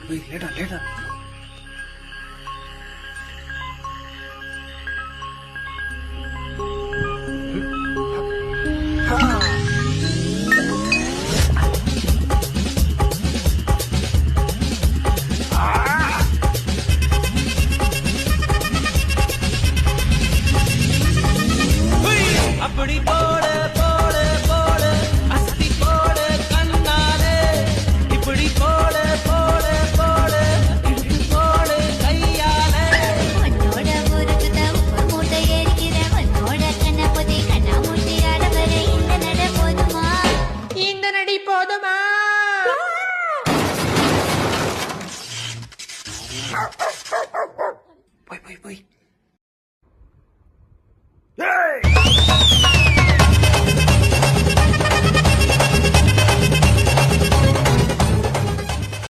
லேடா லேடா. அப்படி போட போட போட அஸ்தி போட கண்ணாலே இப்படி போட போட போட இட்டு போட கையாலே உன்னோட ஊருக்கு தான் உப்பு மூட்டை ஏறிக்கிறேன். உன்னோட கண்ணப்பதி கண்ணாமூட்டி ஆடவர இந்த நட போதுமா? இந்த நடி போதுமா? போய் போய் போய்.